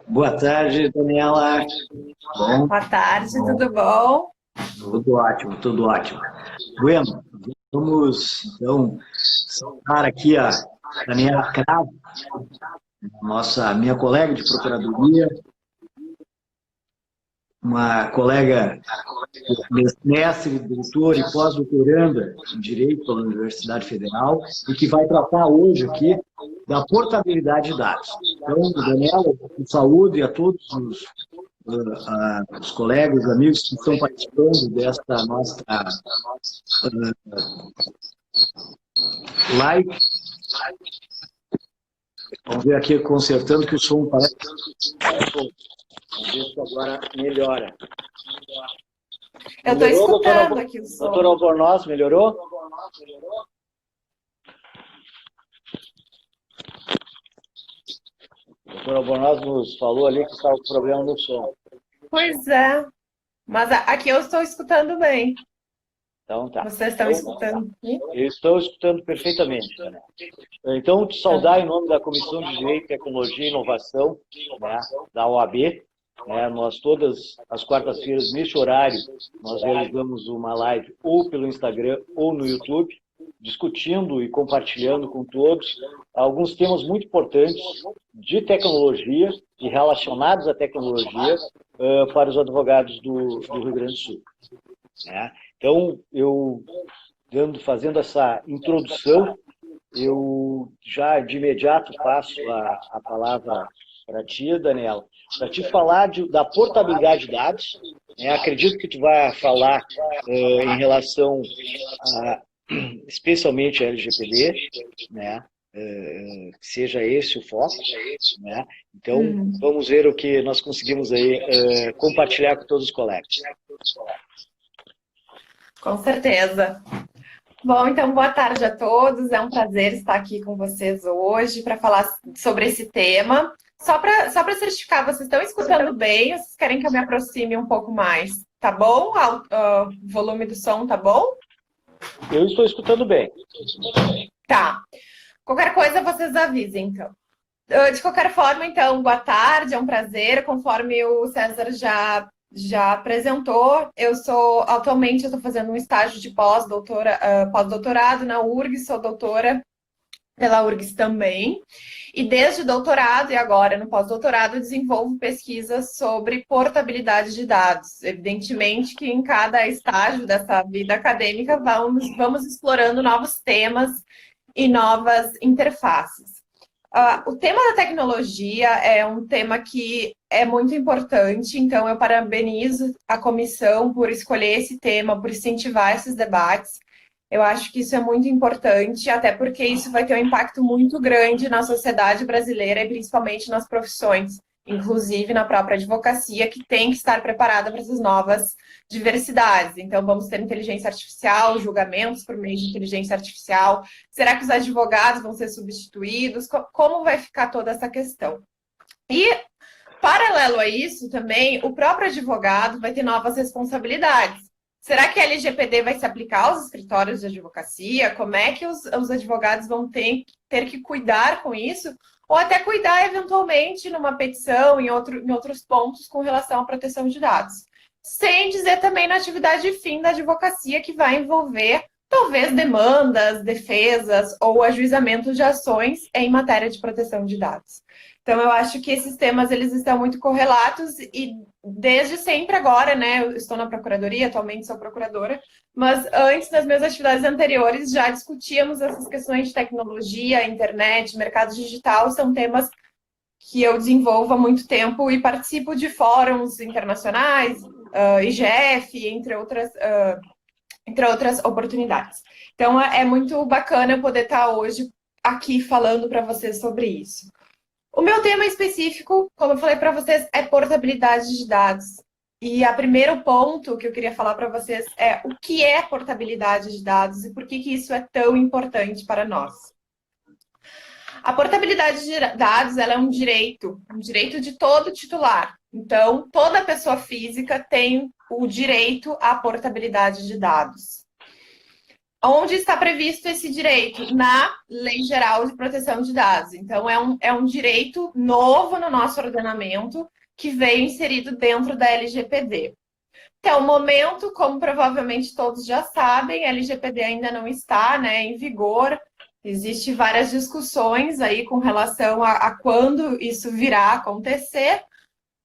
Boa tarde, Daniela. Bom, Boa tarde, tudo bom? tudo ótimo, tudo ótimo. Bueno, vamos então saudar aqui a Daniela Cravo, minha colega de procuradoria, uma colega mestre, doutora e pós-doutoranda em Direito pela Universidade Federal e que vai tratar hoje aqui da portabilidade de dados. Então, Daniela, saúde a todos os colegas, amigos que estão participando desta nossa live. Vamos ver aqui consertando que o som parece. Vamos ver se agora melhora. Eu estou Melhorou, escutando aqui o doutor som. Albornoz? Melhorou? O doutor Albornoz nos falou ali que estava com problema no som. Pois é, mas aqui eu estou escutando bem. Então tá. Vocês estão escutando? Eu estou escutando perfeitamente, né? Então, te saudar em nome da Comissão de Direito, Tecnologia e Inovação, né, da OAB. Né, nós todas as quartas-feiras, neste horário, nós realizamos uma live ou pelo Instagram ou no YouTube, discutindo e compartilhando com todos alguns temas muito importantes de tecnologia e relacionados à tecnologia para os advogados do Rio Grande do Sul. Né? Então, fazendo essa introdução, eu já de imediato passo a palavra para ti, Daniela, para te falar da portabilidade de dados. Né? Acredito que tu vai falar em relação especialmente a LGPD, né? Que seja esse o foco. Né? Então, vamos ver o que nós conseguimos aí compartilhar com todos os colegas. Com certeza. Bom, então boa tarde a todos. É um prazer estar aqui com vocês hoje para falar sobre esse tema. Só para certificar, vocês estão escutando bem ou vocês querem que eu me aproxime um pouco mais? Tá bom? O volume do som tá bom? Eu estou escutando bem. Tá. Qualquer coisa vocês avisem, então. De qualquer forma, então, boa tarde, é um prazer. Conforme o César já apresentou, atualmente eu estou fazendo um estágio de pós-doutorado na URGS, sou doutora pela URGS também. E desde o doutorado e agora no pós-doutorado, desenvolvo pesquisas sobre portabilidade de dados. Evidentemente que em cada estágio dessa vida acadêmica vamos explorando novos temas e novas interfaces. O tema da tecnologia é um tema que é muito importante, então eu parabenizo a comissão por escolher esse tema, por incentivar esses debates. Eu acho que isso é muito importante, até porque isso vai ter um impacto muito grande na sociedade brasileira e principalmente nas profissões, inclusive na própria advocacia, que tem que estar preparada para essas novas diversidades. Então, vamos ter inteligência artificial, julgamentos por meio de inteligência artificial. Será que os advogados vão ser substituídos? Como vai ficar toda essa questão? E, paralelo a isso, também, o próprio advogado vai ter novas responsabilidades. Será que a LGPD vai se aplicar aos escritórios de advocacia? Como é que os advogados vão ter que cuidar com isso? Ou até cuidar, eventualmente, numa petição, em outros pontos com relação à proteção de dados. Sem dizer também na atividade fim da advocacia, que vai envolver, talvez, demandas, defesas ou ajuizamento de ações em matéria de proteção de dados. Então, eu acho que esses temas eles estão muito correlatos e desde sempre agora, né? Eu estou na procuradoria, atualmente sou procuradora, mas antes das minhas atividades anteriores já discutíamos essas questões de tecnologia, internet, mercado digital, são temas que eu desenvolvo há muito tempo e participo de fóruns internacionais, IGF, entre outras oportunidades. Então, é muito bacana eu poder estar hoje aqui falando para vocês sobre isso. O meu tema específico, como eu falei para vocês, é portabilidade de dados. E o primeiro ponto que eu queria falar para vocês é o que é portabilidade de dados e por que isso é tão importante para nós. A portabilidade de dados ela é um direito de todo titular. Então, toda pessoa física tem o direito à portabilidade de dados. Onde está previsto esse direito? Na Lei Geral de Proteção de Dados. Então, é um direito novo no nosso ordenamento que veio inserido dentro da LGPD. Até o momento, como provavelmente todos já sabem, a LGPD ainda não está, né, em vigor. Existem várias discussões aí com relação a quando isso virá acontecer.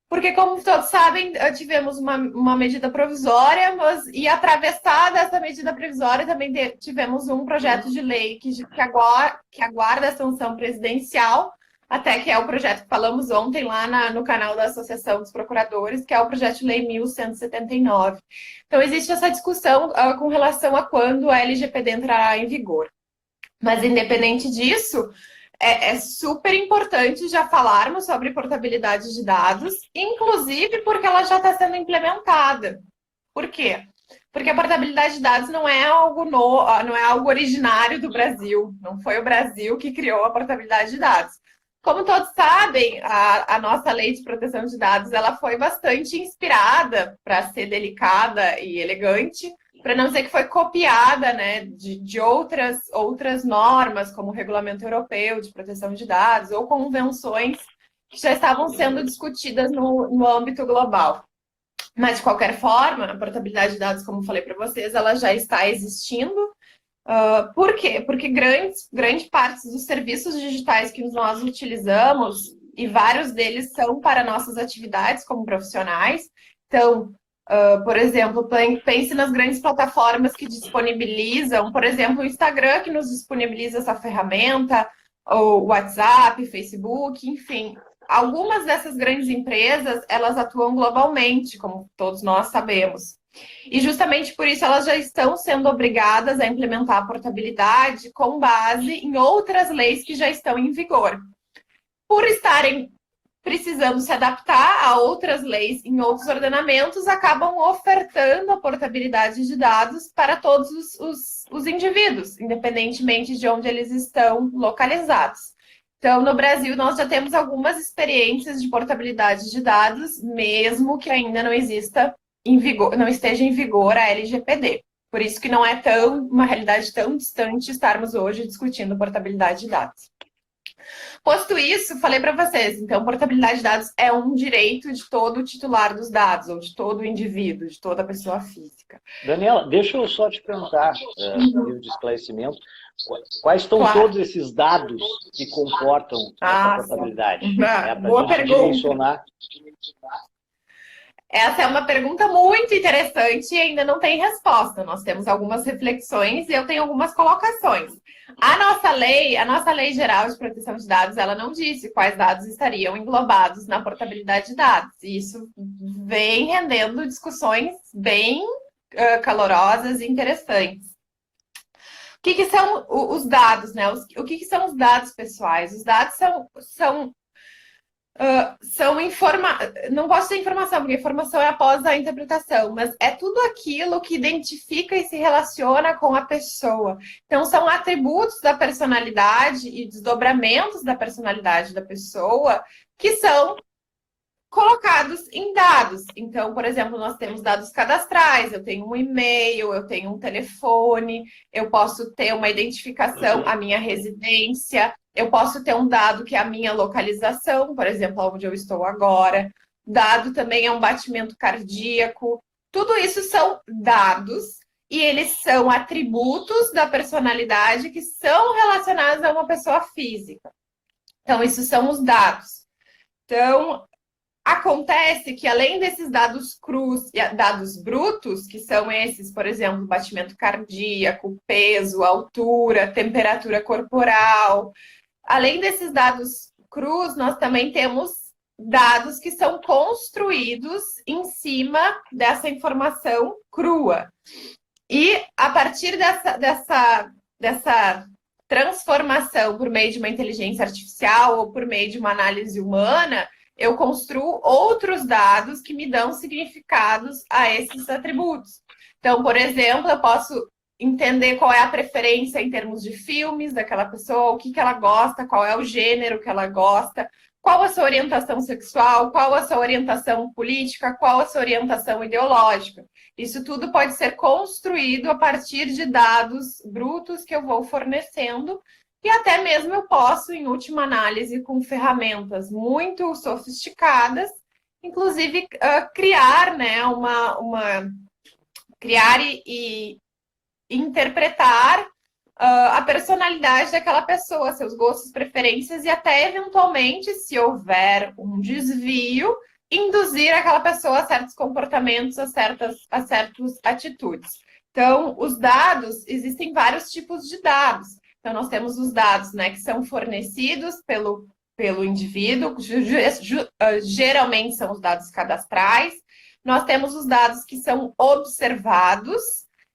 Porque, como todos sabem, tivemos uma medida provisória, e atravessada essa medida provisória também tivemos um projeto de lei que aguarda a sanção presidencial, até que é o projeto que falamos ontem lá no canal da Associação dos Procuradores, que é o projeto de lei 1179. Então, existe essa discussão com relação a quando a LGPD entrará em vigor. Mas, independente disso, é super importante já falarmos sobre portabilidade de dados, inclusive porque ela já está sendo implementada. Por quê? Porque a portabilidade de dados não é algo não é algo originário do Brasil. Não foi o Brasil que criou a portabilidade de dados. Como todos sabem, a nossa lei de proteção de dados ela foi bastante inspirada para ser delicada e elegante, para não dizer que foi copiada, né, de outras normas, como o Regulamento Europeu de Proteção de Dados, ou convenções que já estavam sendo discutidas no âmbito global. Mas, de qualquer forma, a portabilidade de dados, como falei para vocês, ela já está existindo. Por quê? Porque grande parte dos serviços digitais que nós utilizamos, e vários deles são para nossas atividades como profissionais. Então, por exemplo, pense nas grandes plataformas que disponibilizam, por exemplo, o Instagram, que nos disponibiliza essa ferramenta, o WhatsApp, Facebook, enfim. Algumas dessas grandes empresas, elas atuam globalmente, como todos nós sabemos. E justamente por isso elas já estão sendo obrigadas a implementar a portabilidade com base em outras leis que já estão em vigor. Por estarem precisando se adaptar a outras leis em outros ordenamentos, acabam ofertando a portabilidade de dados para todos os indivíduos, independentemente de onde eles estão localizados. Então, no Brasil, nós já temos algumas experiências de portabilidade de dados, mesmo que ainda não exista em vigor, não esteja em vigor a LGPD. Por isso que não é uma realidade tão distante estarmos hoje discutindo portabilidade de dados. Posto isso, falei para vocês, então, portabilidade de dados é um direito de todo o titular dos dados, ou de todo o indivíduo, de toda a pessoa física. Daniela, deixa eu só te perguntar, nível de esclarecimento, quais estão todos esses dados que comportam essa portabilidade? Boa pergunta. Essa é uma pergunta muito interessante e ainda não tem resposta. Nós temos algumas reflexões e eu tenho algumas colocações. A nossa lei geral de proteção de dados, ela não disse quais dados estariam englobados na portabilidade de dados. E isso vem rendendo discussões bem calorosas e interessantes. O que são os dados, né? O que são os dados pessoais? Os dados não posso dizer informação, porque informação é após a interpretação, mas é tudo aquilo que identifica e se relaciona com a pessoa. Então, são atributos da personalidade e desdobramentos da personalidade da pessoa que são colocados em dados. Então, por exemplo, nós temos dados cadastrais, eu tenho um e-mail, eu tenho um telefone, eu posso ter uma identificação, a minha residência, eu posso ter um dado que é a minha localização, por exemplo, onde eu estou agora. Dado também é um batimento cardíaco. Tudo isso são dados e eles são atributos da personalidade que são relacionados a uma pessoa física. Então, isso são os dados. Então, acontece que, além desses dados crus e dados brutos, que são esses, por exemplo, batimento cardíaco, peso, altura, temperatura corporal, além desses dados crus, nós também temos dados que são construídos em cima dessa informação crua. E, a partir dessa transformação por meio de uma inteligência artificial ou por meio de uma análise humana, eu construo outros dados que me dão significados a esses atributos. Então, por exemplo, eu posso entender qual é a preferência em termos de filmes daquela pessoa, o que ela gosta, qual é o gênero que ela gosta, qual a sua orientação sexual, qual a sua orientação política, qual a sua orientação ideológica. Isso tudo pode ser construído a partir de dados brutos que eu vou fornecendo e até mesmo eu posso, em última análise, com ferramentas muito sofisticadas, inclusive criar, né, criar e interpretar a personalidade daquela pessoa, seus gostos, preferências e até, eventualmente, se houver um desvio, induzir aquela pessoa a certos comportamentos, a certas atitudes. Então, os dados, existem vários tipos de dados. Então, nós temos os dados, né, que são fornecidos pelo indivíduo, geralmente são os dados cadastrais. Nós temos os dados que são observados,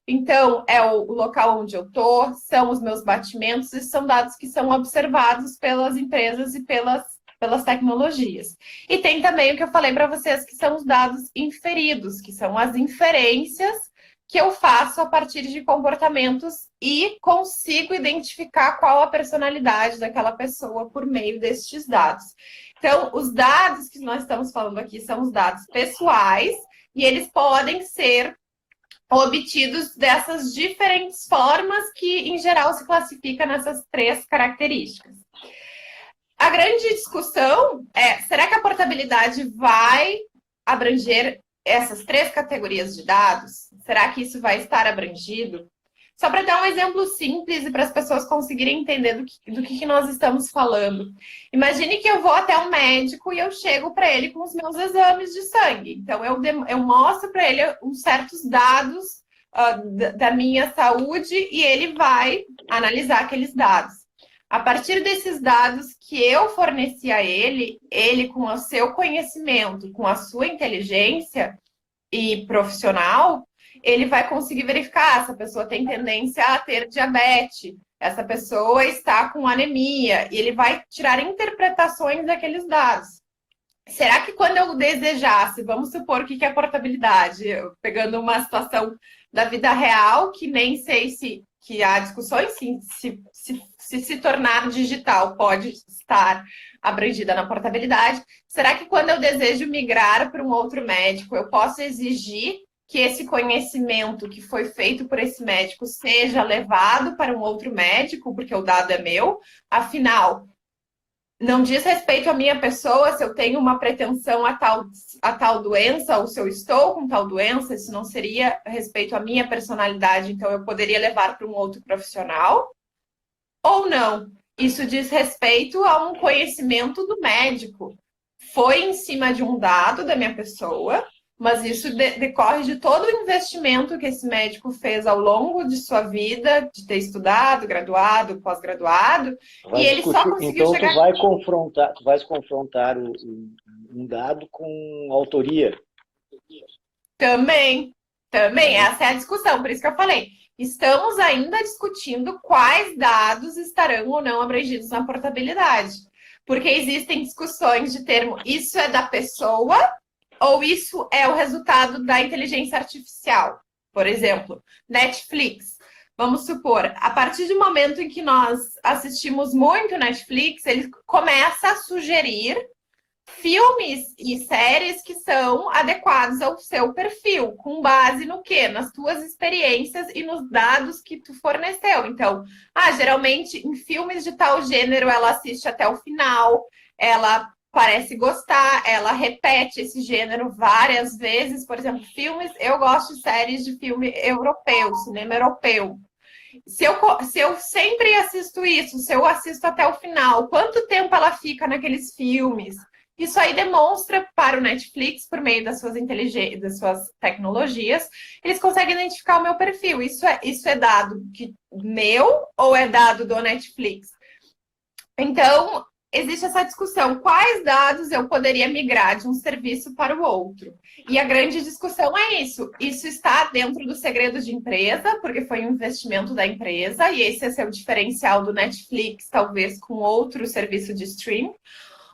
então é o local onde eu estou, são os meus batimentos, e são dados que são observados pelas empresas e pelas tecnologias. E tem também o que eu falei para vocês, que são os dados inferidos, que são as inferências que eu faço a partir de comportamentos e consigo identificar qual a personalidade daquela pessoa por meio destes dados. Então, os dados que nós estamos falando aqui são os dados pessoais e eles podem ser obtidos dessas diferentes formas que, em geral, se classifica nessas 3 características. A grande discussão é, será que a portabilidade vai abranger essas 3 categorias de dados? Será que isso vai estar abrangido? Só para dar um exemplo simples e para as pessoas conseguirem entender do que nós estamos falando. Imagine que eu vou até um médico e eu chego para ele com os meus exames de sangue. Então, eu mostro para ele uns certos dados da minha saúde e ele vai analisar aqueles dados. A partir desses dados que eu forneci a ele com o seu conhecimento, com a sua inteligência e profissional, ele vai conseguir verificar, essa pessoa tem tendência a ter diabetes, essa pessoa está com anemia, e ele vai tirar interpretações daqueles dados. Será que quando eu desejasse, vamos supor que é portabilidade, pegando uma situação da vida real, que nem sei que há discussões, se tornar digital pode estar abrangida na portabilidade, será que quando eu desejo migrar para um outro médico, eu posso exigir que esse conhecimento que foi feito por esse médico seja levado para um outro médico, porque o dado é meu? Afinal, não diz respeito à minha pessoa se eu tenho uma pretensão a tal doença, ou se eu estou com tal doença, isso não seria respeito à minha personalidade, então eu poderia levar para um outro profissional? Ou não? Isso diz respeito a um conhecimento do médico. Foi em cima de um dado da minha pessoa, mas isso decorre de todo o investimento que esse médico fez ao longo de sua vida, de ter estudado, graduado, pós-graduado, e ele só conseguiu chegar... Então, tu vais confrontar um dado com autoria. Também, essa é a discussão, por isso que eu falei. Estamos ainda discutindo quais dados estarão ou não abrangidos na portabilidade, porque existem discussões de termo, isso é da pessoa... ou isso é o resultado da inteligência artificial. Por exemplo, Netflix. Vamos supor, a partir do momento em que nós assistimos muito Netflix, ele começa a sugerir filmes e séries que são adequados ao seu perfil, com base no quê? Nas tuas experiências e nos dados que tu forneceu. Então, geralmente em filmes de tal gênero ela assiste até o final, ela parece gostar, ela repete esse gênero várias vezes. Por exemplo, filmes, eu gosto de séries de filme europeu, cinema europeu. Se eu sempre assisto isso, se eu assisto até o final, quanto tempo ela fica naqueles filmes? Isso aí demonstra para o Netflix, por meio das suas tecnologias, eles conseguem identificar o meu perfil. Isso é dado meu ou é dado do Netflix? Então, existe essa discussão, quais dados eu poderia migrar de um serviço para o outro? E a grande discussão é isso. Isso está dentro do segredo de empresa, porque foi um investimento da empresa, e esse é seu diferencial do Netflix, talvez com outro serviço de stream.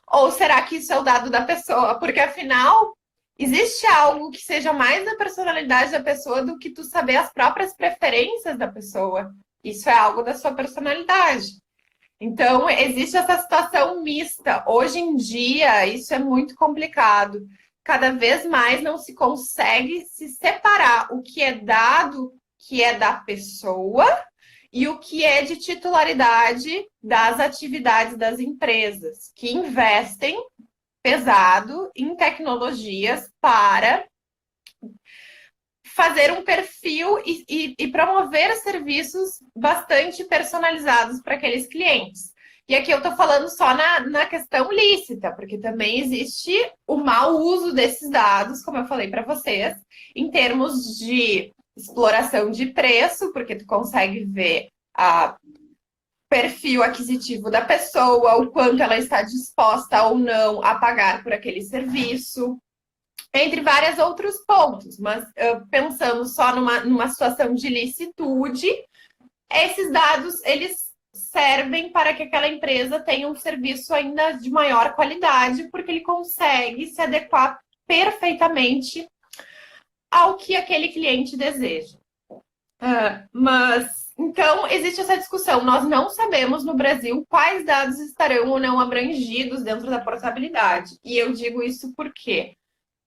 Ou será que isso é o dado da pessoa? Porque, afinal, existe algo que seja mais da personalidade da pessoa do que tu saber as próprias preferências da pessoa. Isso é algo da sua personalidade. Então, existe essa situação mista. Hoje em dia, isso é muito complicado. Cada vez mais não se consegue se separar o que é dado, que é da pessoa, e o que é de titularidade das atividades das empresas, que investem pesado em tecnologias para fazer um perfil e promover serviços bastante personalizados para aqueles clientes. E aqui eu estou falando só na questão lícita, porque também existe o mau uso desses dados, como eu falei para vocês, em termos de exploração de preço, porque tu consegue ver a perfil aquisitivo da pessoa, o quanto ela está disposta ou não a pagar por aquele serviço, entre vários outros pontos. Mas pensando só numa situação de licitude, esses dados, eles servem para que aquela empresa tenha um serviço ainda de maior qualidade, porque ele consegue se adequar perfeitamente ao que aquele cliente deseja. Então, existe essa discussão. Nós não sabemos no Brasil quais dados estarão ou não abrangidos dentro da portabilidade. E eu digo isso porque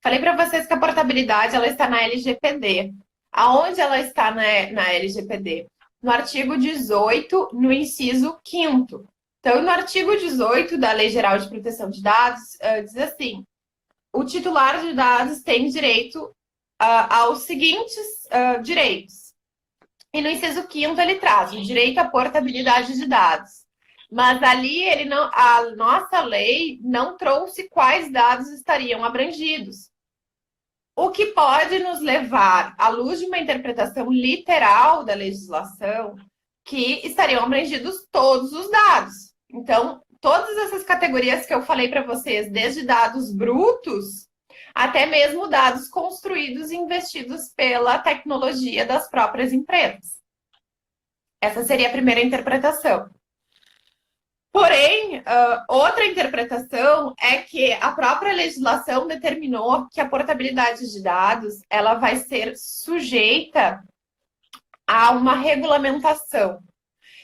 falei para vocês que a portabilidade ela está na LGPD. Aonde ela está na LGPD? No artigo 18, no inciso 5º. Então, no artigo 18 da Lei Geral de Proteção de Dados, diz assim: o titular de dados tem direito aos seguintes direitos. E no inciso 5º ele traz o direito à portabilidade de dados. Mas ali a nossa lei não trouxe quais dados estariam abrangidos. O que pode nos levar, à luz de uma interpretação literal da legislação, que estariam abrangidos todos os dados. Então, todas essas categorias que eu falei para vocês, desde dados brutos até mesmo dados construídos e investidos pela tecnologia das próprias empresas. Essa seria a primeira interpretação. Porém, outra interpretação é que a própria legislação determinou que a portabilidade de dados ela vai ser sujeita a uma regulamentação.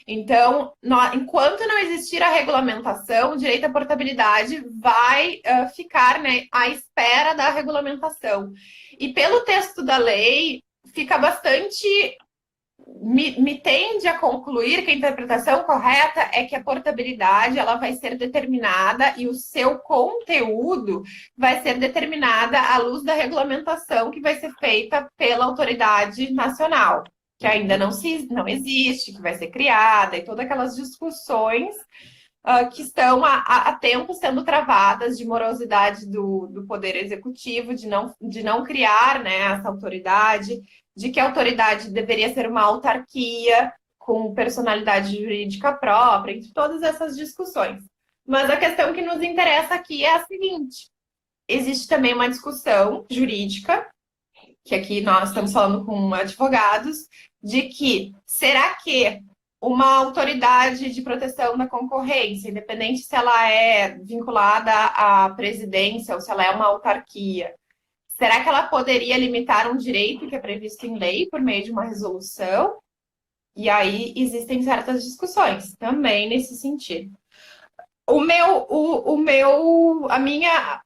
Então, enquanto não existir a regulamentação, o direito à portabilidade vai ficar, né, à espera da regulamentação. E pelo texto da lei, fica bastante... Me tende a concluir que a interpretação correta é que a portabilidade ela vai ser determinada e o seu conteúdo vai ser determinada à luz da regulamentação que vai ser feita pela autoridade nacional, que ainda não existe, que vai ser criada, e todas aquelas discussões que estão há tempo sendo travadas de morosidade do Poder Executivo, de não criar, né, essa autoridade, de que a autoridade deveria ser uma autarquia com personalidade jurídica própria, entre todas essas discussões. Mas a questão que nos interessa aqui é a seguinte: existe também uma discussão jurídica, que aqui nós estamos falando com advogados, de que será que uma autoridade de proteção da concorrência, independente se ela é vinculada à presidência ou se ela é uma autarquia, será que ela poderia limitar um direito que é previsto em lei por meio de uma resolução? E aí existem certas discussões também nesse sentido.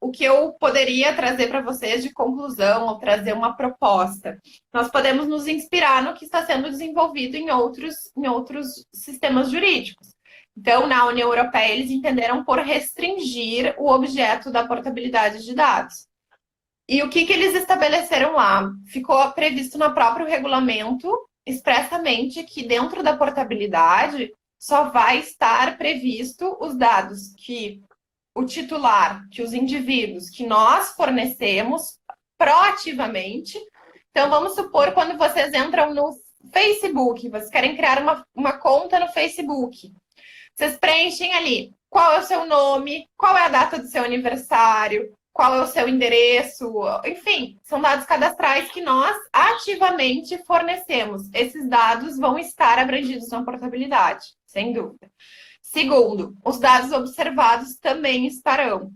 O que eu poderia trazer para vocês de conclusão ou trazer uma proposta, nós podemos nos inspirar no que está sendo desenvolvido em outros sistemas jurídicos. Então, na União Europeia, eles entenderam por restringir o objeto da portabilidade de dados. E o que eles estabeleceram lá? Ficou previsto no próprio regulamento, expressamente, que dentro da portabilidade só vai estar previsto os dados que o titular, que os indivíduos que nós fornecemos proativamente. Então, vamos supor, quando vocês entram no Facebook, vocês querem criar uma conta no Facebook. Vocês preenchem ali qual é o seu nome, qual é a data do seu aniversário, qual é o seu endereço, enfim, são dados cadastrais que nós ativamente fornecemos. Esses dados vão estar abrangidos na portabilidade, sem dúvida. Segundo, os dados observados também estarão.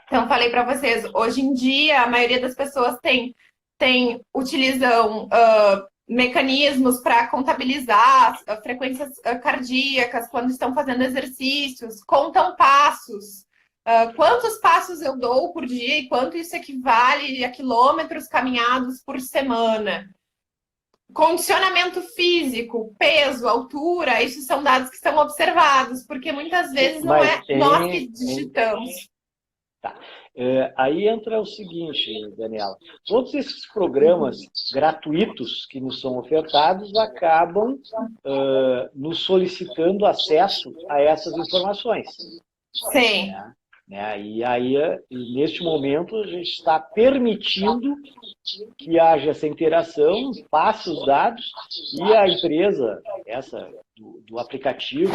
Então, falei para vocês, hoje em dia, a maioria das pessoas utilizam mecanismos para contabilizar as frequências cardíacas quando estão fazendo exercícios, contam passos, quantos passos eu dou por dia e quanto isso equivale a quilômetros caminhados por semana. Condicionamento físico, peso, altura, isso são dados que são observados, porque muitas vezes não é nós que digitamos. Tá. Aí entra o seguinte, Daniela, todos esses programas gratuitos que nos são ofertados acabam nos solicitando acesso a essas informações. Sim. E aí, neste momento, a gente está permitindo que haja essa interação, passe os dados e a empresa, essa do aplicativo,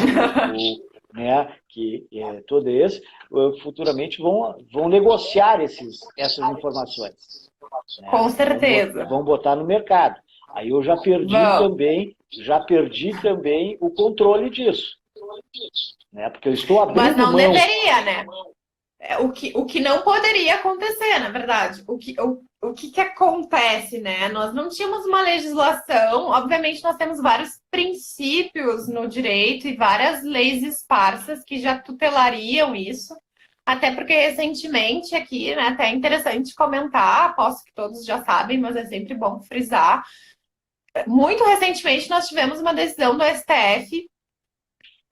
que é todo esse, futuramente vão negociar essas informações. Com certeza. Vão botar no mercado. Aí eu já perdi também o controle disso. Porque eu estou abrindo Mas não mão. deveria, né? O que não poderia acontecer, na verdade. O que acontece, né? Nós não tínhamos uma legislação, obviamente nós temos vários princípios no direito e várias leis esparsas que já tutelariam isso, até porque recentemente aqui, né, até é interessante comentar, aposto que todos já sabem, mas é sempre bom frisar, muito recentemente nós tivemos uma decisão do STF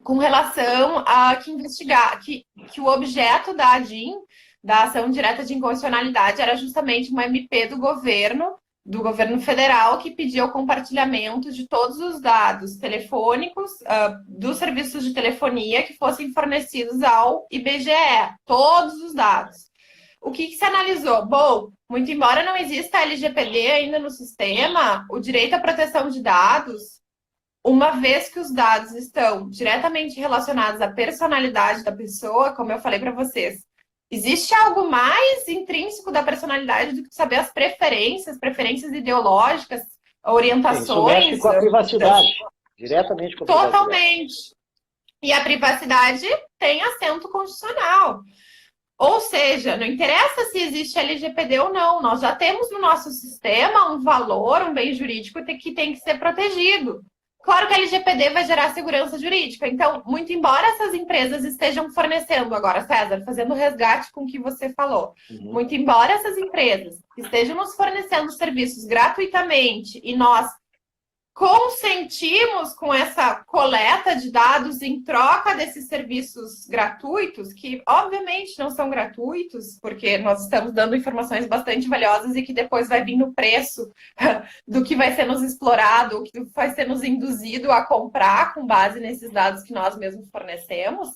com relação a que o objeto da ADIM, da ação direta de inconstitucionalidade, era justamente uma MP do governo federal, que pedia o compartilhamento de todos os dados telefônicos dos serviços de telefonia que fossem fornecidos ao IBGE, todos os dados. O que se analisou? Bom, muito embora não exista a LGPD ainda no sistema, o direito à proteção de dados, uma vez que os dados estão diretamente relacionados à personalidade da pessoa, como eu falei para vocês, existe algo mais intrínseco da personalidade do que saber as preferências ideológicas, orientações. Isso mexe com a privacidade, diretamente com a privacidade. Totalmente. E a privacidade tem assento constitucional. Ou seja, não interessa se existe LGPD ou não, nós já temos no nosso sistema um valor, um bem jurídico que tem que ser protegido. Claro que a LGPD vai gerar segurança jurídica. Então, muito embora essas empresas estejam fornecendo agora, César, fazendo resgate com o que você falou, muito embora essas empresas estejam nos fornecendo serviços gratuitamente e nós consentimos com essa coleta de dados em troca desses serviços gratuitos, que obviamente não são gratuitos, porque nós estamos dando informações bastante valiosas e que depois vai vir no preço do que vai ser nos explorado, o que vai ser nos induzido a comprar com base nesses dados que nós mesmos fornecemos.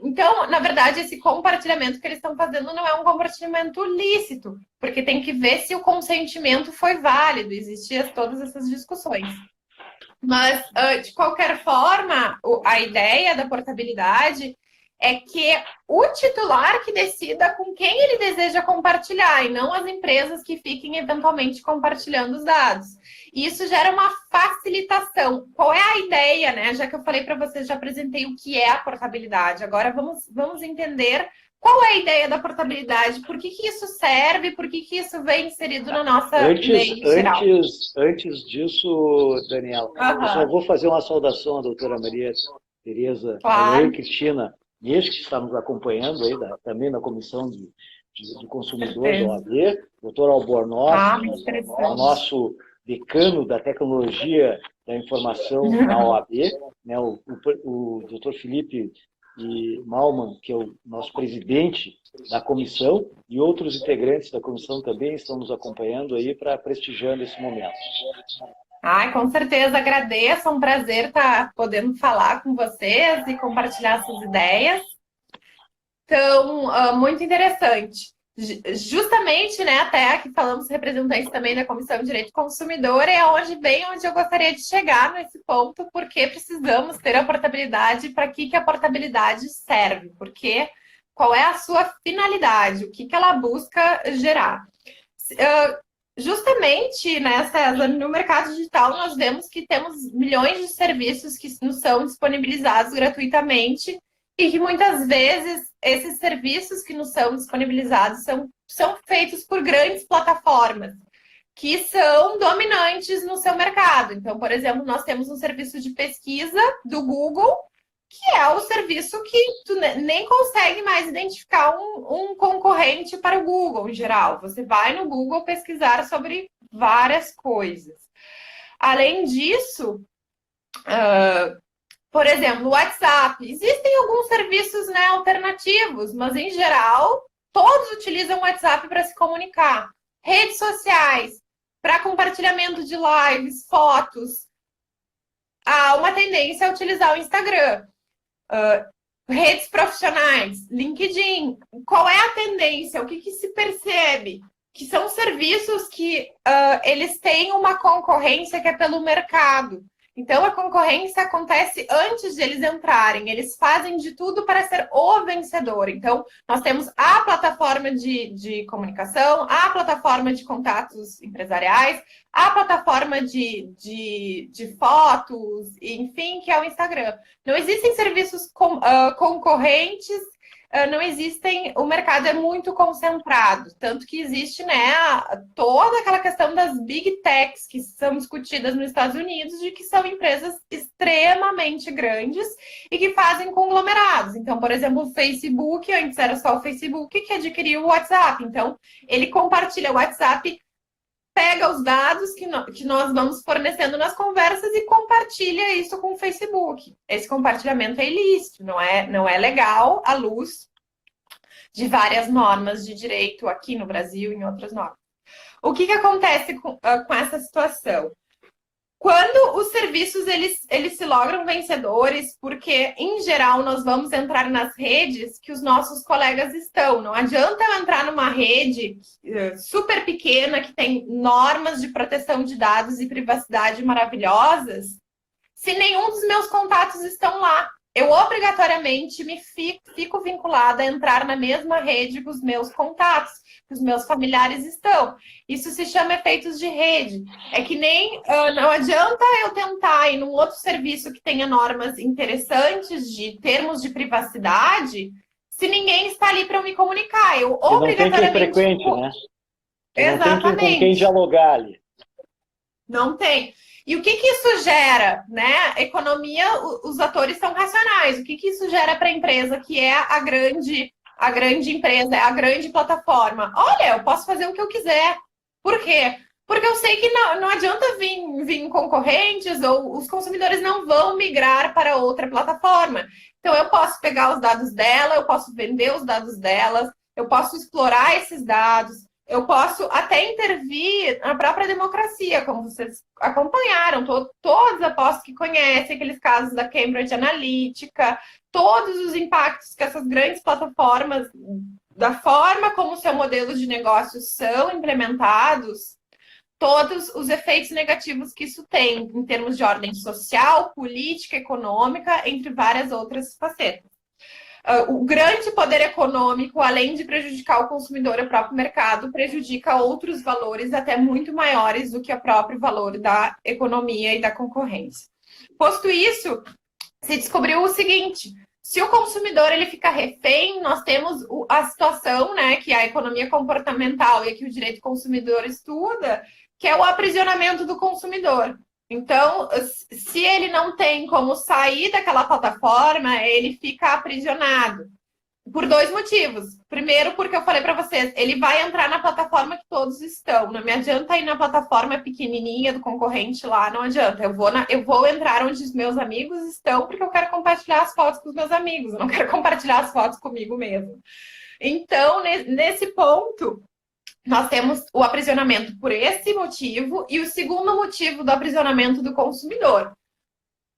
Então, na verdade, esse compartilhamento que eles estão fazendo não é um compartilhamento lícito, porque tem que ver se o consentimento foi válido, existiam todas essas discussões. Mas, de qualquer forma, a ideia da portabilidade é que o titular que decida com quem ele deseja compartilhar, e não as empresas que fiquem eventualmente compartilhando os dados. E isso gera uma facilitação. Qual é a ideia, né? Já que eu falei para vocês, já apresentei o que é a portabilidade. Agora vamos entender qual é a ideia da portabilidade, por que isso serve, por que isso vem inserido na nossa lei geral. Antes disso, Daniel, eu só vou fazer uma saudação à doutora Maria Tereza Cristina, que está nos acompanhando aí, também na Comissão de Consumidor da OAB, doutor Albornoz, o nosso decano da Tecnologia da Informação na OAB, né, o doutor Felipe Malman, que é o nosso presidente da comissão, e outros integrantes da comissão também estão nos acompanhando aí para prestigiando esse momento. Com certeza, agradeço, é um prazer estar podendo falar com vocês e compartilhar essas ideias. Então, muito interessante. Justamente, né, até aqui falamos representantes também da Comissão de Direito do Consumidor, é onde eu gostaria de chegar nesse ponto, porque precisamos ter a portabilidade, para que a portabilidade serve, porque qual é a sua finalidade, o que ela busca gerar. Justamente, né, César, no mercado digital nós vemos que temos milhões de serviços que nos são disponibilizados gratuitamente e que muitas vezes esses serviços que nos são disponibilizados são feitos por grandes plataformas. que são dominantes no seu mercado. Então, por exemplo, nós temos um serviço de pesquisa do Google, que é o serviço que tu nem consegue mais identificar um concorrente para o Google em geral. Você vai no Google pesquisar sobre várias coisas. Além disso, por exemplo, o WhatsApp. Existem alguns serviços, né, alternativos, mas em geral, todos utilizam o WhatsApp para se comunicar. Redes sociais, para compartilhamento de lives, fotos. Há uma tendência a utilizar o Instagram. Redes profissionais, LinkedIn. Qual é a tendência? O que se percebe? Que são serviços que eles têm uma concorrência que é pelo mercado. Então, a concorrência acontece antes de eles entrarem. Eles fazem de tudo para ser o vencedor. Então, nós temos a plataforma de comunicação, a plataforma de contatos empresariais, a plataforma de fotos, enfim, que é o Instagram. Não existem serviços concorrentes, não existem, o mercado é muito concentrado, tanto que existe, né, toda aquela questão das big techs que são discutidas nos Estados Unidos, de que são empresas extremamente grandes e que fazem conglomerados. Então, por exemplo, o Facebook, antes era só o Facebook que adquiriu o WhatsApp. Então, ele compartilha o WhatsApp, pega os dados que nós vamos fornecendo nas conversas e compartilha isso com o Facebook. Esse compartilhamento é ilícito, não é legal à luz de várias normas de direito aqui no Brasil e em outras normas. O que acontece com essa situação? Quando os serviços eles se logram vencedores, porque, em geral, nós vamos entrar nas redes que os nossos colegas estão. Não adianta eu entrar numa rede super pequena, que tem normas de proteção de dados e privacidade maravilhosas, se nenhum dos meus contatos estão lá. Eu obrigatoriamente fico vinculada a entrar na mesma rede que os meus contatos, que os meus familiares estão. Isso se chama efeitos de rede. É que nem não adianta eu tentar ir num outro serviço que tenha normas interessantes de termos de privacidade, se ninguém está ali para eu me comunicar. Eu obrigatoriamente... Não tem quem frequente, né? Exatamente. Não tem com quem dialogar ali. Não tem. E o que isso gera, né? Economia, os atores são racionais. O que isso gera para a empresa, que é a grande empresa, a grande plataforma? Olha, eu posso fazer o que eu quiser. Por quê? Porque eu sei que não adianta vir concorrentes ou os consumidores não vão migrar para outra plataforma. Então, eu posso pegar os dados dela, eu posso vender os dados delas, eu posso explorar esses dados, eu posso até intervir na própria democracia, como vocês acompanharam, todos aposto que conhecem aqueles casos da Cambridge Analytica, todos os impactos que essas grandes plataformas, da forma como seu modelo de negócios são implementados, todos os efeitos negativos que isso tem em termos de ordem social, política, econômica, entre várias outras facetas. O grande poder econômico, além de prejudicar o consumidor e o próprio mercado, prejudica outros valores até muito maiores do que o próprio valor da economia e da concorrência. Posto isso, se descobriu o seguinte: se o consumidor ele fica refém, nós temos a situação, né, que a economia comportamental e que o direito do consumidor estuda, que é o aprisionamento do consumidor. Então, se ele não tem como sair daquela plataforma, ele fica aprisionado. Por dois motivos. Primeiro, porque eu falei para vocês, ele vai entrar na plataforma que todos estão. Não me adianta ir na plataforma pequenininha do concorrente lá, não adianta. Eu vou entrar onde os meus amigos estão, porque eu quero compartilhar as fotos com os meus amigos. Eu não quero compartilhar as fotos comigo mesmo. Então, nesse ponto, nós temos o aprisionamento por esse motivo e o segundo motivo do aprisionamento do consumidor.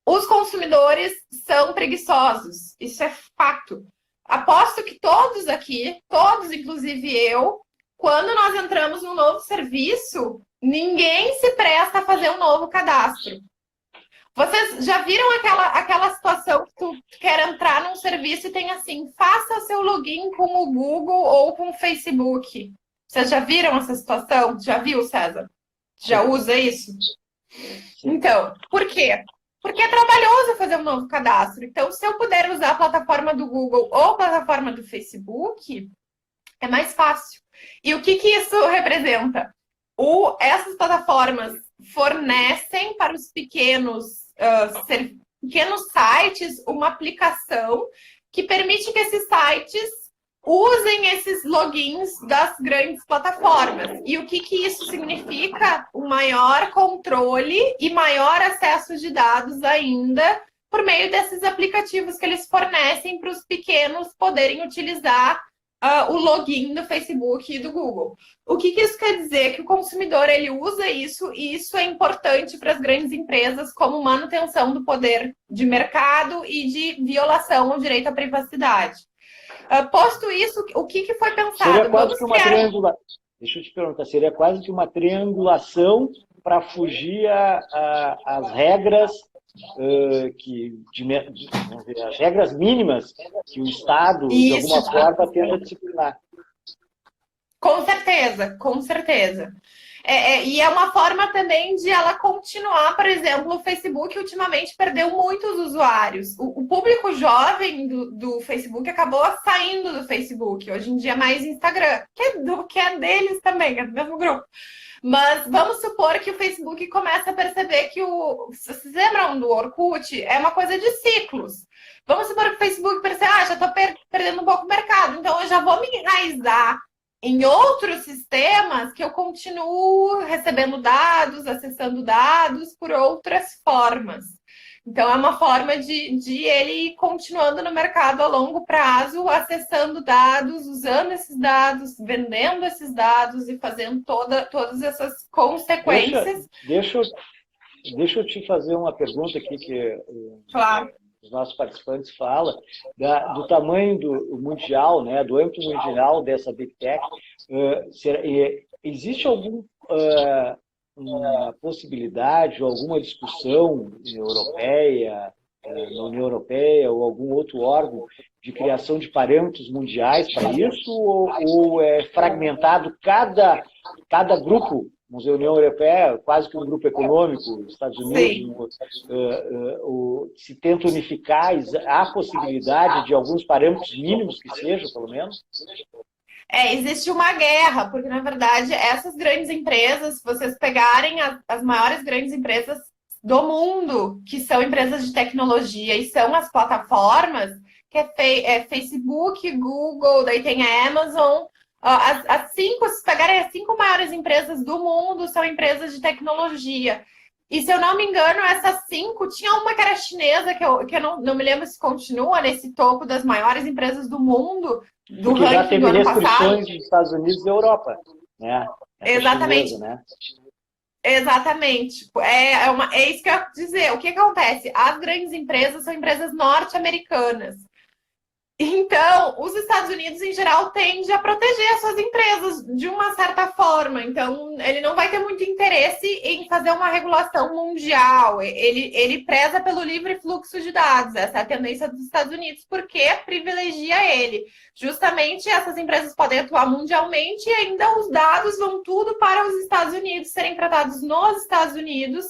Os consumidores são preguiçosos, isso é fato. Aposto que todos aqui, todos, inclusive eu, quando nós entramos num novo serviço, ninguém se presta a fazer um novo cadastro. Vocês já viram aquela situação que tu quer entrar num serviço e tem assim, faça seu login com o Google ou com o Facebook? Vocês já viram essa situação? Já viu, César? Já usa isso? Então, por quê? Porque é trabalhoso fazer um novo cadastro. Então, se eu puder usar a plataforma do Google ou a plataforma do Facebook, é mais fácil. E o que isso representa? Essas plataformas fornecem para os pequenos sites uma aplicação que permite que esses sites usem esses logins das grandes plataformas. E o que isso significa? Um maior controle e maior acesso de dados ainda por meio desses aplicativos que eles fornecem para os pequenos poderem utilizar o login do Facebook e do Google. O que isso quer dizer? Que o consumidor ele usa isso e isso é importante para as grandes empresas como manutenção do poder de mercado e de violação ao direito à privacidade. Posto isso, o que foi pensado? Seria quase que uma triangulação. Deixa eu te perguntar, seria quase que uma triangulação para fugir às regras as regras mínimas que o Estado, de alguma forma, tenta disciplinar. Com certeza, com certeza. E é uma forma também de ela continuar, por exemplo, o Facebook ultimamente perdeu muitos usuários. O público jovem do Facebook acabou saindo do Facebook. Hoje em dia é mais Instagram, que é deles também, é do mesmo grupo. Mas vamos supor que o Facebook começa a perceber que vocês lembram do Orkut? É uma coisa de ciclos. Vamos supor que o Facebook percebe, já estou perdendo um pouco o mercado, então eu já vou me enraizar em outros sistemas que eu continuo recebendo dados, acessando dados por outras formas. Então, é uma forma de ele ir continuando no mercado a longo prazo, acessando dados, usando esses dados, vendendo esses dados e fazendo todas essas consequências. Deixa eu te fazer uma pergunta aqui que claro. Os nossos participantes falam do tamanho do mundial, né, do âmbito mundial dessa Big Tech. Existe alguma possibilidade ou alguma discussão europeia, na União Europeia ou algum outro órgão de criação de parâmetros mundiais para isso ou é fragmentado cada grupo? Vamos dizer, a União Europeia, quase que um grupo econômico, Estados Unidos, se tenta unificar, há possibilidade de alguns parâmetros mínimos que sejam, pelo menos? Existe uma guerra, porque, na verdade, essas grandes empresas, se vocês pegarem as maiores grandes empresas do mundo, que são empresas de tecnologia e são as plataformas, que é Facebook, Google, daí tem a Amazon. Se pegarem as 5 maiores empresas do mundo, são empresas de tecnologia. E, se eu não me engano, essas 5, tinha uma que era chinesa, que eu não me lembro se continua nesse topo das maiores empresas do mundo, do ranking já teve do ano restrições dos Estados Unidos e Europa. Né? Exatamente. Chinesa, né? Exatamente. É isso que eu ia dizer. O que acontece? As grandes empresas são empresas norte-americanas. Então, os Estados Unidos, em geral, tendem a proteger as suas empresas de uma certa forma. Então, ele não vai ter muito interesse em fazer uma regulação mundial. Ele preza pelo livre fluxo de dados. Essa é a tendência dos Estados Unidos, porque privilegia ele. Justamente, essas empresas podem atuar mundialmente e ainda os dados vão tudo para os Estados Unidos, serem tratados nos Estados Unidos,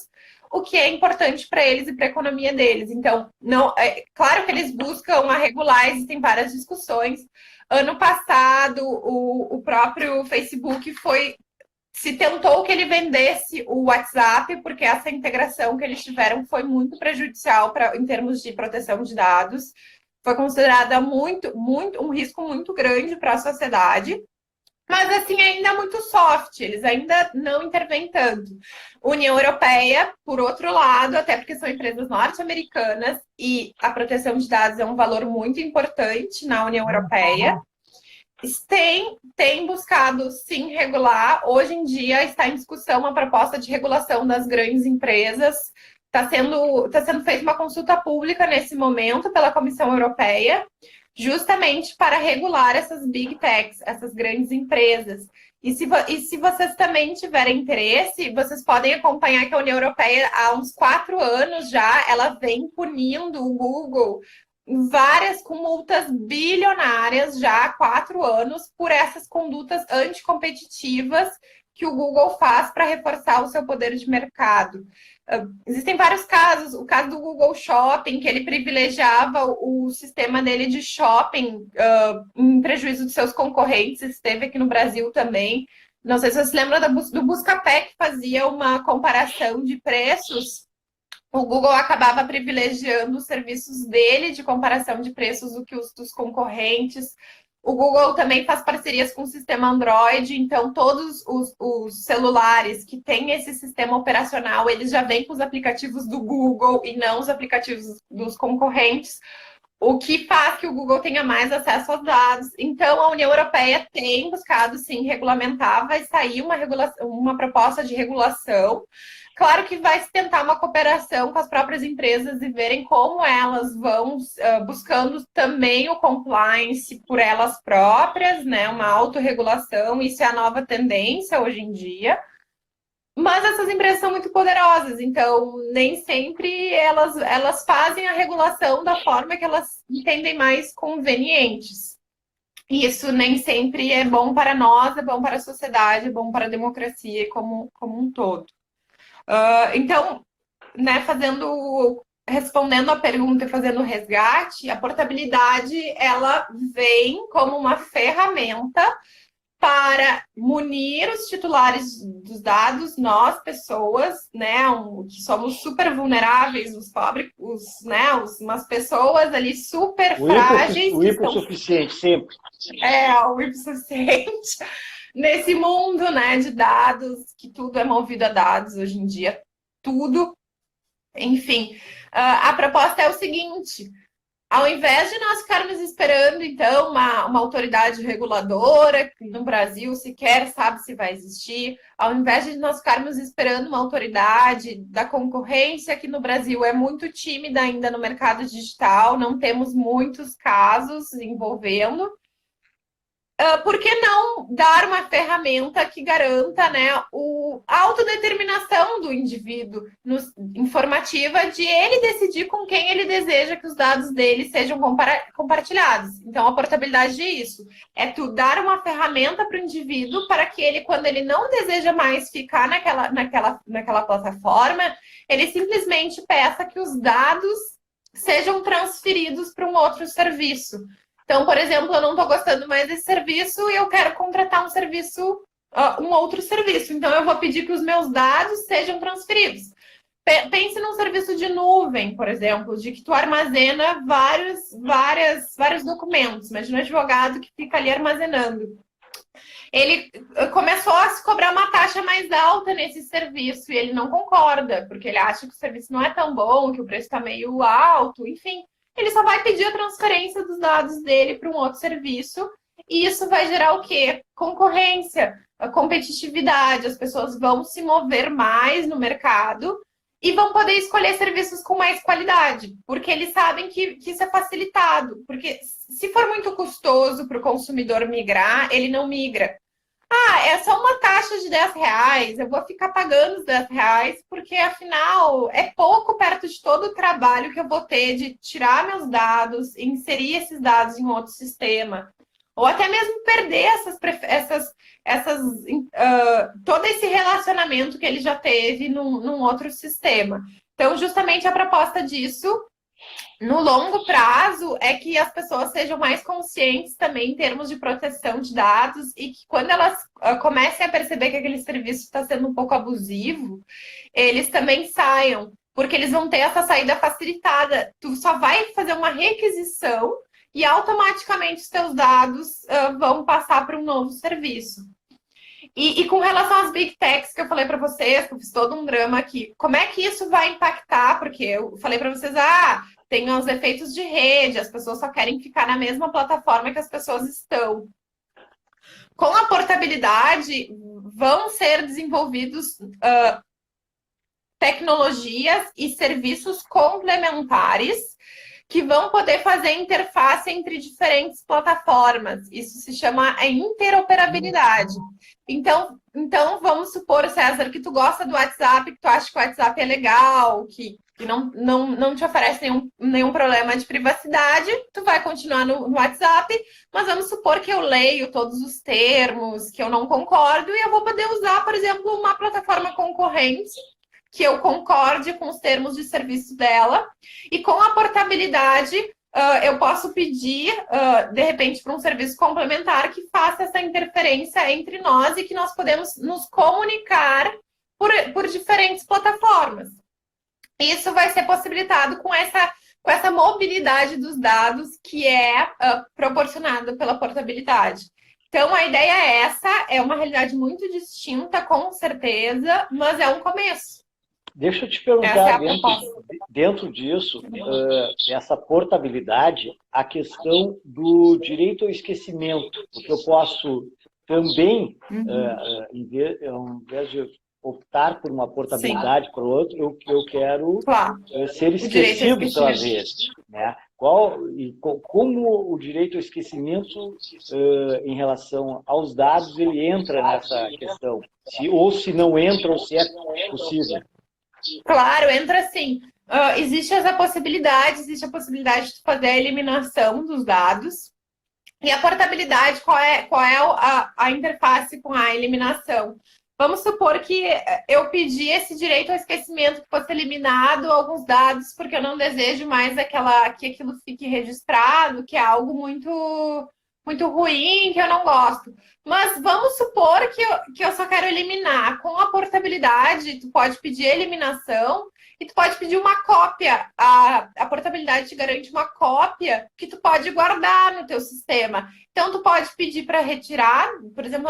o que é importante para eles e para a economia deles. Então, claro que eles buscam a regular, existem várias discussões. Ano passado, o próprio Facebook se tentou que ele vendesse o WhatsApp, porque essa integração que eles tiveram foi muito prejudicial em termos de proteção de dados. Foi considerada um risco muito grande para a sociedade. Mas, assim, ainda é muito soft, eles ainda não intervêm tanto. União Europeia, por outro lado, até porque são empresas norte-americanas e a proteção de dados é um valor muito importante na União Europeia, tem buscado, sim, regular. Hoje em dia está em discussão uma proposta de regulação das grandes empresas. Está sendo feita uma consulta pública nesse momento pela Comissão Europeia, justamente para regular essas big techs, essas grandes empresas. E se vocês também tiverem interesse, vocês podem acompanhar que a União Europeia, há uns 4 anos já, ela vem punindo o Google com multas bilionárias já há 4 anos por essas condutas anticompetitivas que o Google faz para reforçar o seu poder de mercado. Existem vários casos. O caso do Google Shopping, que ele privilegiava o sistema dele de shopping em prejuízo de seus concorrentes, esteve aqui no Brasil também. Não sei se você se lembra do Buscapé, que fazia uma comparação de preços. O Google acabava privilegiando os serviços dele de comparação de preços do que os dos concorrentes. O Google também faz parcerias com o sistema Android, então todos os celulares que têm esse sistema operacional, eles já vêm com os aplicativos do Google e não os aplicativos dos concorrentes, o que faz que o Google tenha mais acesso aos dados. Então, a União Europeia tem buscado, sim, regulamentar, vai sair uma proposta de regulação. Claro que vai se tentar uma cooperação com as próprias empresas e verem como elas vão buscando também o compliance por elas próprias, né? Uma autorregulação, isso é a nova tendência hoje em dia. Mas essas empresas são muito poderosas, então nem sempre elas fazem a regulação da forma que elas entendem mais convenientes. E isso nem sempre é bom para nós, é bom para a sociedade, é bom para a democracia como um todo. Então, né, respondendo a pergunta e fazendo o resgate, a portabilidade ela vem como uma ferramenta para munir os titulares dos dados, nós, pessoas, né, que somos super vulneráveis, os pobres, umas pessoas ali super frágeis. O hipossuficiente, sempre. O hipossuficiente. Nesse mundo, né, de dados, que tudo é movido a dados hoje em dia, tudo. Enfim, a proposta é o seguinte: ao invés de nós ficarmos esperando, então, uma autoridade reguladora, que no Brasil sequer sabe se vai existir, ao invés de nós ficarmos esperando uma autoridade da concorrência, que no Brasil é muito tímida ainda no mercado digital, não temos muitos casos envolvendo, por que não dar uma ferramenta que garanta, né, a autodeterminação do indivíduo informativa de ele decidir com quem ele deseja que os dados dele sejam compartilhados. Então, a portabilidade é isso. É tu dar uma ferramenta para o indivíduo para que ele, quando ele não deseja mais ficar naquela plataforma, ele simplesmente peça que os dados sejam transferidos para um outro serviço. Então, por exemplo, eu não estou gostando mais desse serviço e eu quero contratar um outro serviço. Então, eu vou pedir que os meus dados sejam transferidos. Pense num serviço de nuvem, por exemplo, de que tu armazena vários documentos. Imagina um advogado que fica ali armazenando. Ele começou a se cobrar uma taxa mais alta nesse serviço e ele não concorda, porque ele acha que o serviço não é tão bom, que o preço está meio alto, enfim. Ele só vai pedir a transferência dos dados dele para um outro serviço e isso vai gerar o quê? Concorrência, a competitividade, as pessoas vão se mover mais no mercado e vão poder escolher serviços com mais qualidade, porque eles sabem que isso é facilitado, porque se for muito custoso para o consumidor migrar, ele não migra. É só uma taxa de R$10, eu vou ficar pagando os R$10, porque afinal é pouco perto de todo o trabalho que eu vou ter de tirar meus dados, inserir esses dados em outro sistema, ou até mesmo perder todo esse relacionamento que ele já teve num outro sistema. Então, justamente a proposta disso no longo prazo é que as pessoas sejam mais conscientes também em termos de proteção de dados e que quando elas comecem a perceber que aquele serviço está sendo um pouco abusivo, eles também saiam, porque eles vão ter essa saída facilitada. Tu só vai fazer uma requisição e automaticamente os teus dados vão passar para um novo serviço. E com relação às Big Techs que eu falei para vocês, que eu fiz todo um drama aqui, como é que isso vai impactar? Porque eu falei para vocês, tem os efeitos de rede, as pessoas só querem ficar na mesma plataforma que as pessoas estão. Com a portabilidade, vão ser desenvolvidos tecnologias e serviços complementares que vão poder fazer interface entre diferentes plataformas. Isso se chama interoperabilidade. Então, vamos supor, César, que tu gosta do WhatsApp, que tu acha que o WhatsApp é legal, que não te oferece nenhum problema de privacidade, tu vai continuar no WhatsApp, mas vamos supor que eu leio todos os termos, que eu não concordo, e eu vou poder usar, por exemplo, uma plataforma concorrente, que eu concorde com os termos de serviço dela, e com a portabilidade, eu posso pedir, de repente, para um serviço complementar que faça essa interferência entre nós e que nós podemos nos comunicar por diferentes plataformas. Isso vai ser possibilitado com essa mobilidade dos dados que é proporcionada pela portabilidade. Então, a ideia é essa, é uma realidade muito distinta, com certeza, mas é um começo. Deixa eu te perguntar, dentro disso, essa portabilidade, a questão do direito ao esquecimento, porque eu posso também, em vez de optar por uma portabilidade para o outro, eu quero ser esquecido pela vez. Né? Como o direito ao esquecimento, em relação aos dados, ele entra nessa questão? Ou se não entra, ou se é possível? Claro, entra sim. Existe a possibilidade de fazer a eliminação dos dados. E a portabilidade, qual é a interface com a eliminação? Vamos supor que eu pedi esse direito ao esquecimento que fosse eliminado alguns dados, porque eu não desejo mais que aquilo fique registrado, que é algo muito, muito ruim, que eu não gosto. Mas vamos supor que eu só quero eliminar. Com a portabilidade, tu pode pedir eliminação e tu pode pedir uma cópia. A portabilidade te garante uma cópia que tu pode guardar no teu sistema. Então, tu pode pedir para retirar. Por exemplo,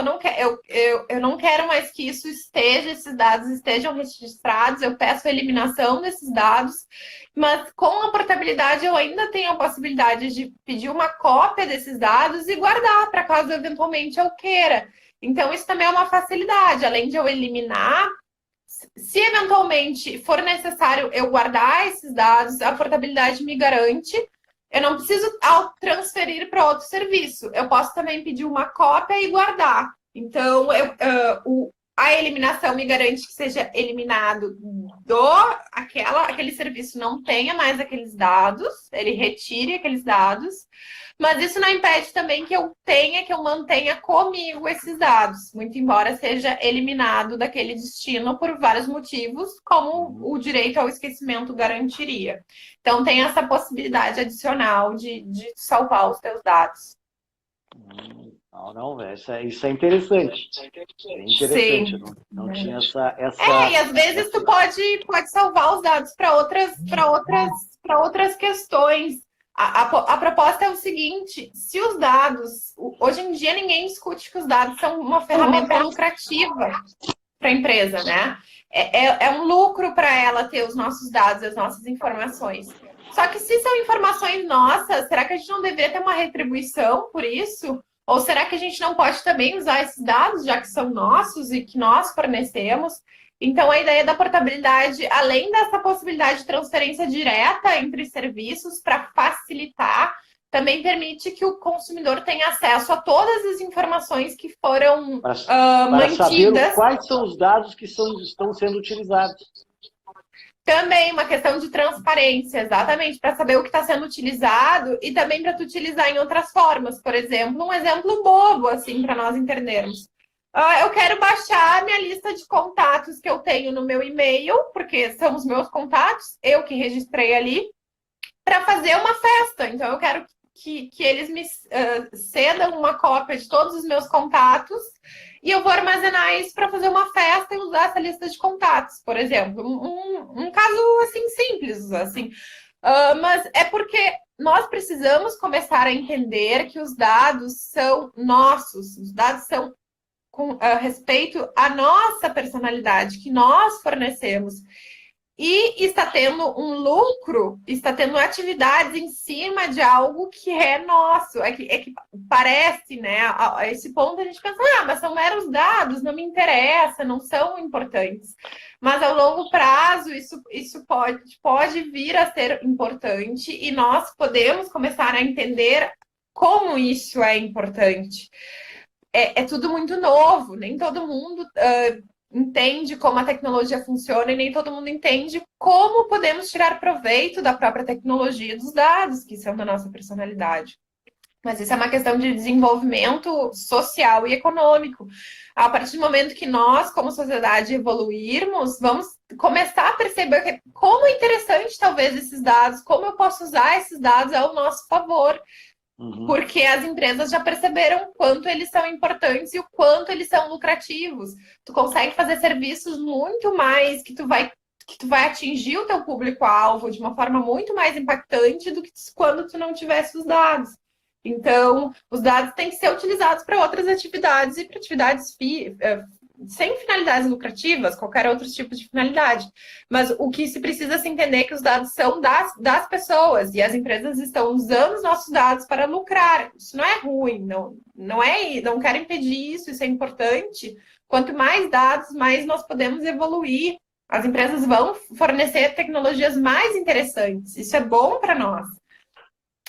eu não quero mais que esses dados estejam registrados. Eu peço a eliminação desses dados. Mas com a portabilidade, eu ainda tenho a possibilidade de pedir uma cópia desses dados e guardar para caso eventualmente eu queira. Então, isso também é uma facilidade. Além de eu eliminar, se eventualmente for necessário eu guardar esses dados, a portabilidade me garante. Eu não preciso transferir para outro serviço. Eu posso também pedir uma cópia e guardar. Então, a eliminação me garante que seja eliminado aquele serviço não tenha mais aqueles dados, ele retire aqueles dados. Mas isso não impede também que eu mantenha comigo esses dados, muito embora seja eliminado daquele destino por vários motivos, como o direito ao esquecimento garantiria. Então, tem essa possibilidade adicional de salvar os teus dados. Isso é interessante. É interessante. Sim. Não tinha essa... E às vezes tu pode salvar os dados para outras questões. A proposta é o seguinte: se os dados... Hoje em dia ninguém discute que os dados são uma ferramenta lucrativa para a empresa, né? É um lucro para ela ter os nossos dados, as nossas informações. Só que se são informações nossas, será que a gente não deveria ter uma retribuição por isso? Ou será que a gente não pode também usar esses dados, já que são nossos e que nós fornecemos? Então, a ideia da portabilidade, além dessa possibilidade de transferência direta entre serviços para facilitar, também permite que o consumidor tenha acesso a todas as informações que foram para mantidas. Saber quais são os dados que estão sendo utilizados. Também uma questão de transparência, exatamente, para saber o que está sendo utilizado e também para tu utilizar em outras formas. Por exemplo, um exemplo bobo, assim, para nós entendermos. Eu quero baixar a minha lista de contatos que eu tenho no meu e-mail, porque são os meus contatos, eu que registrei ali, para fazer uma festa. Então, eu quero que eles me cedam uma cópia de todos os meus contatos e eu vou armazenar isso para fazer uma festa e usar essa lista de contatos, por exemplo. Um caso, assim, simples, assim. Mas é porque nós precisamos começar a entender que os dados são nossos, os dados são com respeito à nossa personalidade, que nós fornecemos. E está tendo um lucro, está tendo atividades em cima de algo que é nosso. É que parece, né? A esse ponto a gente pensa, mas são meros dados, não me interessa, não são importantes. Mas ao longo prazo, isso pode vir a ser importante e nós podemos começar a entender como isso é importante. É tudo muito novo, nem todo mundo entende como a tecnologia funciona e nem todo mundo entende como podemos tirar proveito da própria tecnologia dos dados, que são da nossa personalidade. Mas isso é uma questão de desenvolvimento social e econômico. A partir do momento que nós, como sociedade, evoluirmos, vamos começar a perceber como é interessante, talvez, esses dados, como eu posso usar esses dados ao nosso favor. Porque as empresas já perceberam o quanto eles são importantes e o quanto eles são lucrativos. Tu consegue fazer serviços muito mais que tu vai atingir o teu público-alvo de uma forma muito mais impactante do que quando tu não tivesse os dados. Então, os dados têm que ser utilizados para outras atividades e para atividades sem finalidades lucrativas, qualquer outro tipo de finalidade. Mas o que se precisa se entender é que os dados são das pessoas e as empresas estão usando os nossos dados para lucrar. Isso não é ruim, não quero impedir isso, isso é importante. Quanto mais dados, mais nós podemos evoluir. As empresas vão fornecer tecnologias mais interessantes. Isso é bom para nós.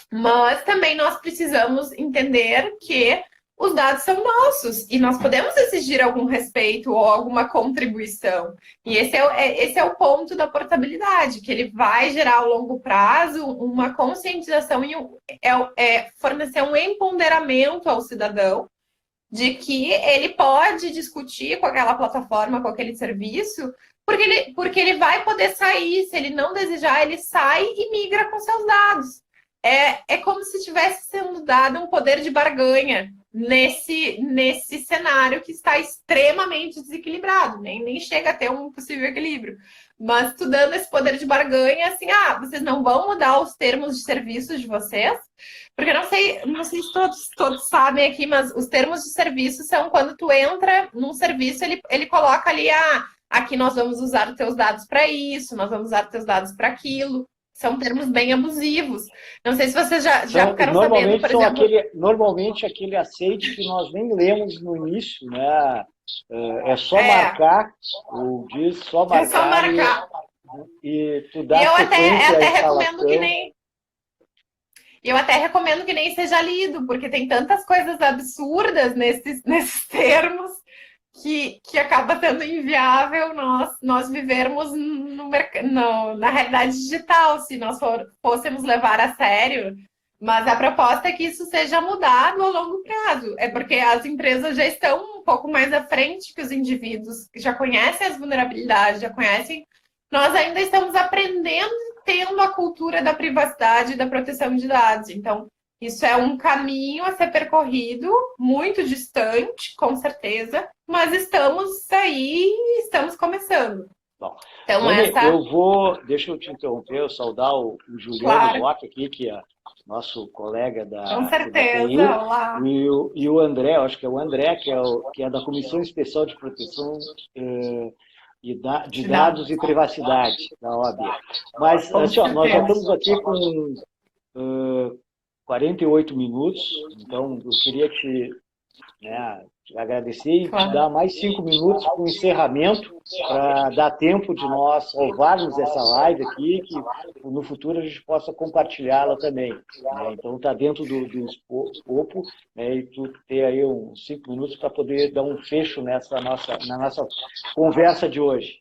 Mas também nós precisamos entender que os dados são nossos e nós podemos exigir algum respeito ou alguma contribuição. E esse é o ponto da portabilidade, que ele vai gerar ao longo prazo uma conscientização e fornecer um empoderamento ao cidadão de que ele pode discutir com aquela plataforma, com aquele serviço, porque ele vai poder sair, se ele não desejar, ele sai e migra com seus dados. É como se tivesse sendo dado um poder de barganha nesse cenário que está extremamente desequilibrado, nem chega a ter um possível equilíbrio. Mas tu dando esse poder de barganha, assim, vocês não vão mudar os termos de serviços de vocês? Porque não sei se todos sabem aqui, mas os termos de serviço são quando tu entra num serviço, ele coloca ali, aqui nós vamos usar os teus dados para isso, nós vamos usar os teus dados para aquilo. São termos bem abusivos. Não sei se vocês já ficaram sabendo, por exemplo... Normalmente aquele aceite que nós nem lemos no início, né? É só marcar, diz só marcar. É só marcar. E tu dá eu até recomendo que nem... Eu até recomendo que nem seja lido, porque tem tantas coisas absurdas nesses termos que acaba sendo inviável nós vivermos na realidade digital, se nós fôssemos levar a sério. Mas a proposta é que isso seja mudado a longo prazo. É porque as empresas já estão um pouco mais à frente que os indivíduos, que já conhecem as vulnerabilidades, já conhecem. Nós ainda estamos aprendendo, tendo a cultura da privacidade e da proteção de dados. Então, isso é um caminho a ser percorrido, muito distante, com certeza, mas estamos aí, estamos começando. Bom, então, deixa eu te interromper, saudar o Juliano Roque aqui, que é nosso colega da Com certeza, da olá. E o André, acho que é o André, que é da Comissão Especial de Proteção de Dados e Privacidade da OAB. Mas, assim, nós já estamos aqui com 48 minutos, então eu queria te agradecer e te dar mais 5 minutos para o encerramento, para dar tempo de nós salvarmos essa live aqui, que no futuro a gente possa compartilhá-la também. Né? Então está dentro do escopo, né? E tu ter aí uns 5 minutos para poder dar um fecho na nossa conversa de hoje.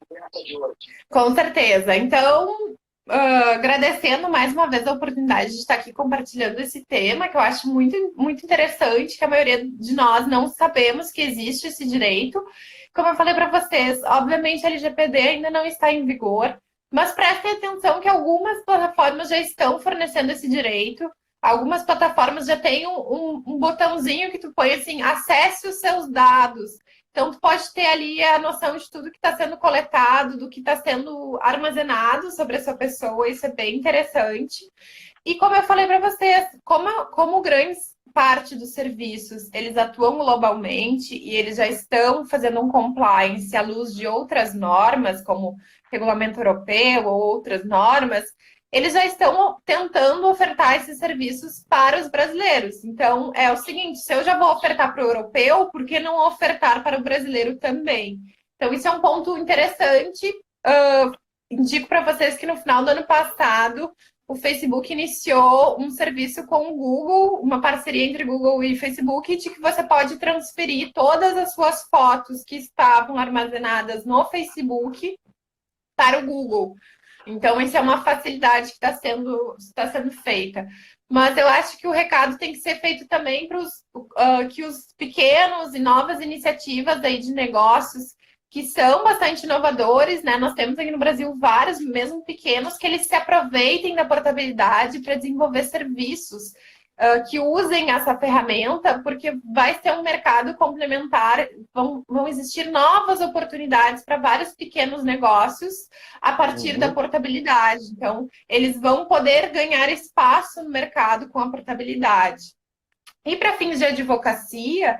Com certeza. Então, agradecendo mais uma vez a oportunidade de estar aqui compartilhando esse tema, que eu acho muito, muito interessante, que a maioria de nós não sabemos que existe esse direito. Como eu falei para vocês, obviamente a LGPD ainda não está em vigor, mas prestem atenção que algumas plataformas já estão fornecendo esse direito. Algumas plataformas já têm um botãozinho que tu põe assim, acesse os seus dados. Então, tu pode ter ali a noção de tudo que está sendo coletado, do que está sendo armazenado sobre essa pessoa, isso é bem interessante. E como eu falei para vocês, como grande parte dos serviços, eles atuam globalmente e eles já estão fazendo um compliance à luz de outras normas, como regulamento europeu ou outras normas, eles já estão tentando ofertar esses serviços para os brasileiros. Então, é o seguinte, se eu já vou ofertar para o europeu, por que não ofertar para o brasileiro também? Então, isso é um ponto interessante. Indico para vocês que no final do ano passado, o Facebook iniciou um serviço com o Google, uma parceria entre Google e Facebook, de que você pode transferir todas as suas fotos que estavam armazenadas no Facebook para o Google. Então, isso é uma facilidade que está sendo feita. mas eu acho que o recado tem que ser feito também para que os pequenos e novas iniciativas aí de negócios que são bastante inovadores, né? Nós temos aqui no Brasil vários, mesmo pequenos, que eles se aproveitem da portabilidade para desenvolver serviços que usem essa ferramenta, porque vai ser um mercado complementar, vão existir novas oportunidades para vários pequenos negócios a partir da portabilidade. Então, eles vão poder ganhar espaço no mercado com a portabilidade. E para fins de advocacia,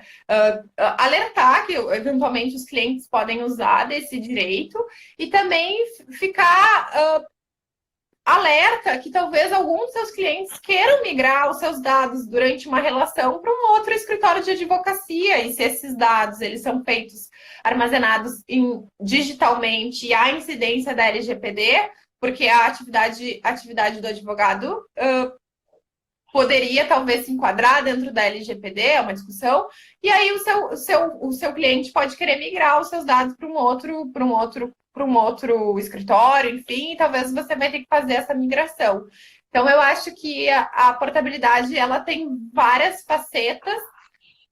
alertar que eventualmente os clientes podem usar desse direito e também ficar alerta que talvez alguns dos seus clientes queiram migrar os seus dados durante uma relação para um outro escritório de advocacia. E se esses dados eles são feitos, armazenados digitalmente e há incidência da LGPD, porque a atividade do advogado poderia talvez se enquadrar dentro da LGPD, é uma discussão, e aí o seu cliente pode querer migrar os seus dados para um outro escritório, enfim, e talvez você vai ter que fazer essa migração. Então, eu acho que a portabilidade ela tem várias facetas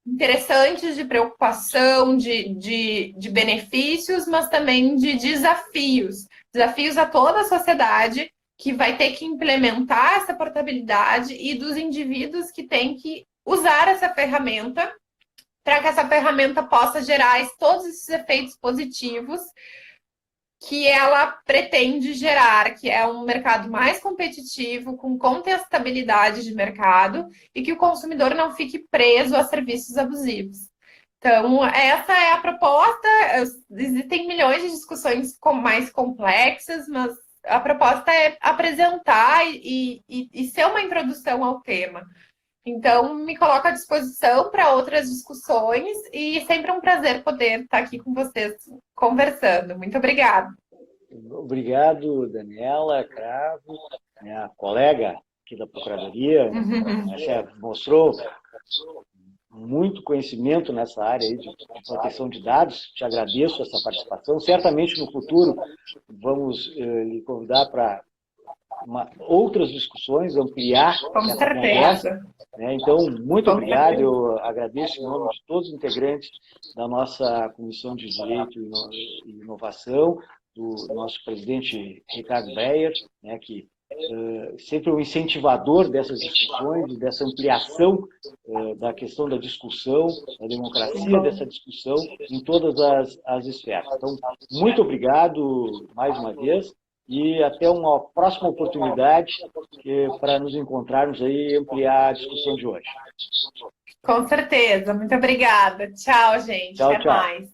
interessantes de preocupação, de benefícios, mas também de desafios. Desafios a toda a sociedade que vai ter que implementar essa portabilidade e dos indivíduos que têm que usar essa ferramenta para que essa ferramenta possa gerar todos esses efeitos positivos que ela pretende gerar, que é um mercado mais competitivo, com contestabilidade de mercado e que o consumidor não fique preso a serviços abusivos. Então, essa é a proposta. Existem milhões de discussões mais complexas, mas a proposta é apresentar e ser uma introdução ao tema. Então, me coloco à disposição para outras discussões e sempre é um prazer poder estar aqui com vocês conversando. Muito obrigada. Obrigado, Daniela Cravo, minha colega aqui da Procuradoria. Mostrou muito conhecimento nessa área aí de proteção de dados. Te agradeço essa participação. Certamente, no futuro, vamos lhe convidar para outras discussões, ampliar essa conversa. Né? Então, muito obrigado. Eu agradeço em nome de todos os integrantes da nossa Comissão de Direito e Inovação, do nosso presidente Ricardo Beyer, né, que sempre é um incentivador dessas discussões, dessa ampliação da questão da discussão, da democracia dessa discussão em todas as esferas. Então, muito obrigado mais uma vez e até uma próxima oportunidade para nos encontrarmos aí e ampliar a discussão de hoje. Com certeza. Muito obrigada. Tchau, gente. Tchau, Até tchau. mais.